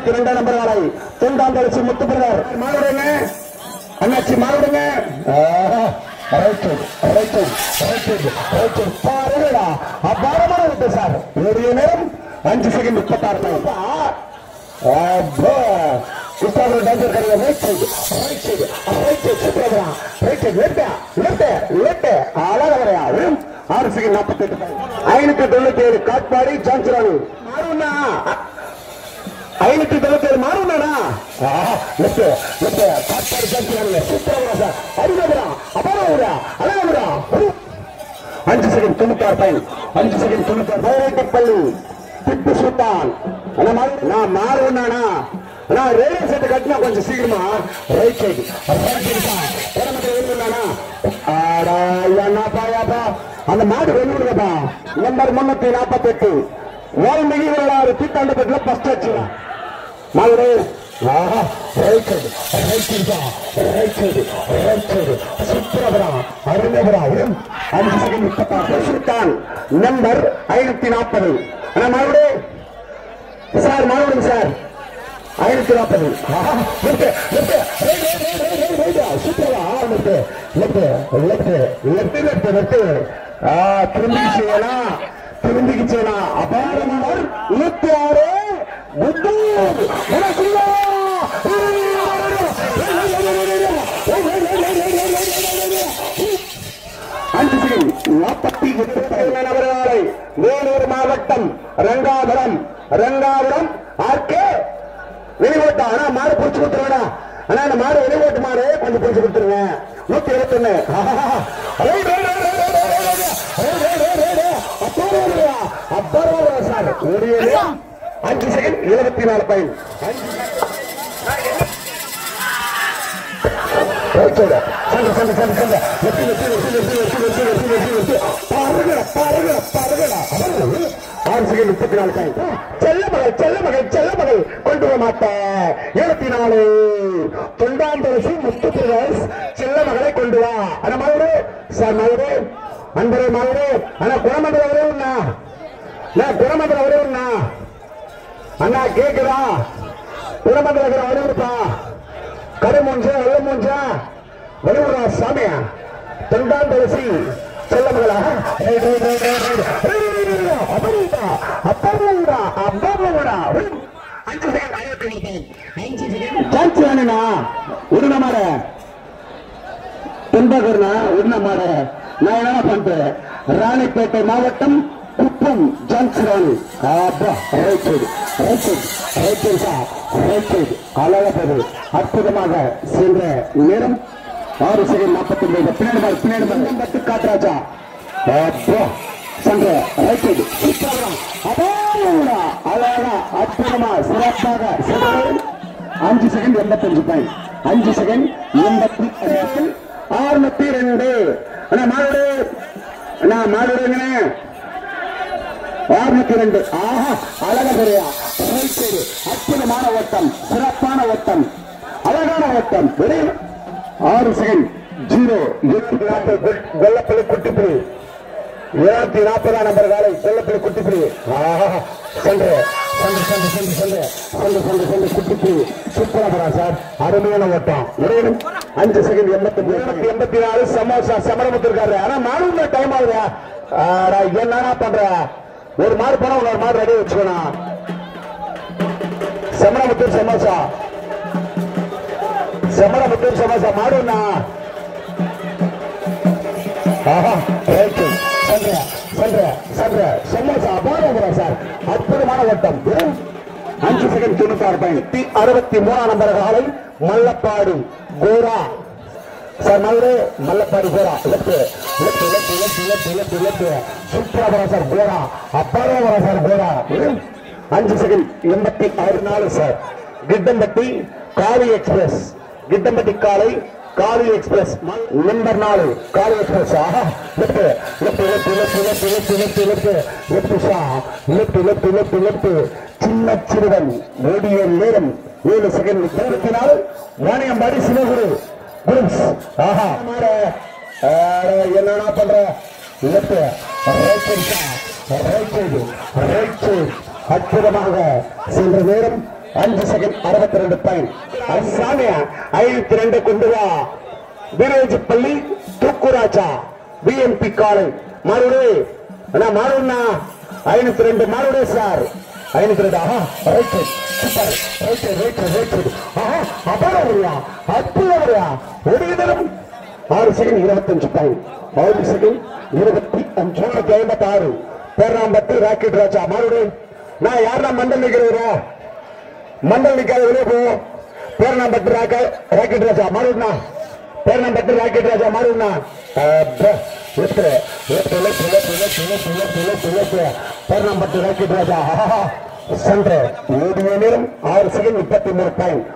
22 number காலை தொண்டாந்தளிச்சி முத்து brother மாறுடுங்க அண்ணாச்சி மாறுடுங்க பாருங்கடா அபாரமான விட்டு சார் ஒரு நேரம் 5 செகண்ட் 36 597 காட்பாடி ஜான்சராணி மாறுண்ணா 597 மாறுண்ணா காட்பாடி ஜான்சராணி சூப்பரா சார் அருகபுரா அபரவுரா அழகபுரா 5 செகண்ட் 96 5 செகண்ட் 96 பள்ளி திப்பு சுல்தான் நான் மாறுண்ணா நான் ரேடியோ செட் கட்டினா கொஞ்சம் சீக்கிரமா ரைட் சைடு அந்த மாடு வெளியிடுங்கப்பா நம்பர் 348 வால்மீகி வரலாறு தீட்டாண்டப்பட்டுல ஃபர்ஸ்ட் ஆச்சு மாடு ரைட் சைடு சூப்பரா அருணபுரா 5 செகண்ட் 36 சுல்தான் நம்பர் 540 மாடு சார் மாடுங்க சார் 540 திரும்பிக்கிச்சேனா அபாரம் 26 நபர்களை வேலூர் மாவட்டம் ரங்காபுரம் ஆர்கே வெளிவோட்டா ஆனா மாடு பிடிச்சு கொடுத்துருவேடா ஆனா அந்த மாடு வெளிவோட்டு மாடு கொஞ்சம் பிடிச்சு கொடுத்துருங்க 121 சார் 5 செகண்ட் 74 பைன் செல்லமகள் கொண்டு வர மாட்டேன் 74 தொண்டாந்தரசி முத்து பிரதர்ஸ் செல்லமகளை கொண்டு வா ஆனா மகளே சார் மகளே அன்பரே மகளே ஆனா குணமந்திர ஒரே ஒண்ணா குணமந்திர ஒரே ஒண்ணா அண்ணா கேக்குதா குணமந்திர ஒரே ஒருப்பா கருமூஞ்சா வெள்ள மூஞ்சா வெளியூரா சாமியா தொண்டாந்தரசி செல்லமகளா உருணமாட தென்பகர்னா உருணமாட நான் என்ன பண்றேன் ராணிப்பேட்டை மாவட்டம் குப்பம் ஜான்சராணி அழகப்பது அற்புதமாக சென்ற நேரம் 6 செகண்ட் 49 பின்னாடி காட்டுராஜா சென்ற ரைட் சைடு அழகா அற்புதமா சிறப்பாக 5 செகண்ட் 85 பாயிண்ட் 5 செகண்ட் 85 602 மாடு மாடுங்க 602 அழகா ரைட் சைடு அற்புதமான ஓட்டம் சிறப்பான ஓட்டம் அழகான ஓட்டம் 6 செகண்ட் 0 வெள்ளப்பள்ளி குட்டிப்புலி 740 நம்பர் காலை வெள்ளப்பள்ளி குட்டிப்புலி குட்டிப்புலி சூப்பரா சார் அருமையான ஓட்டம் 5 செகண்ட் 84 சமோசா சமரமுத்து இருக்காரு ஆனா மாடு டைம் ஆகுதா என்ன பண்ற ஒரு மாடு போனா ஒரு மாடு ரெடி வச்சுக்கணும் சமரமுத்தூர் சமோசா மாடுண்ணா சமோசா பாருங்க சார் அற்புதமான ஓட்டம் 5 செகண்ட் 96 பாயிண்ட் 63 நம்பர் காலை மல்லப்பாடு கோரா சார் மல்லப்பாடு கோரா சூப்பரா சார் கோரா அப்பாரா சார் கோரா 5 செகண்ட் 86 சார் கிட்டம்பட்டி காளி எக்ஸ்பிரஸ் கிட்டம்பட்டி காளி எக்ஸ்பிரஸ் நம்பர் 4 காளி எக்ஸ்பிரஸ் சின்ன சிறுவன் ஓடிய நேரம் 7 செகண்ட் 24 வாணியம்பாடி சிவகுரு என்னன்னா பண்ற அற்புதமாக சென்ற நேரம் 5 செகண்ட் 62 பாயிண்ட். சாமியா 52 கொண்டு வா. வீரேஜப்பள்ளி தூக்குராஜா பிஎம்பி காலை மாறுடு அண்ணா மாறுண்ணா 52 மாறுடு சார் 52. ஆஹா ரைட் சூப்பர் ரைட் ஆஹா அபரவரியா அற்புதவரியா ஒரு தினம் 6 second 25 point. 6 second 25 56 Pernambut rocket ராஜா மாறுடு. நான் யாரா மண்டல் நிக்கிறவரா மண்டல் நிக்காத வெளியே போ. பேராம்பட்டு ராக்கெட் ராஜா மாறுடுண்ணா. பேராம்பட்டு ராக்கெட் ராஜா மாறுடுண்ணா. பேராம்பட்டு ராக்கெட் ராஜா சென்ற 7 நேரம் 6 செகண்ட் 33 பாயிண்ட்.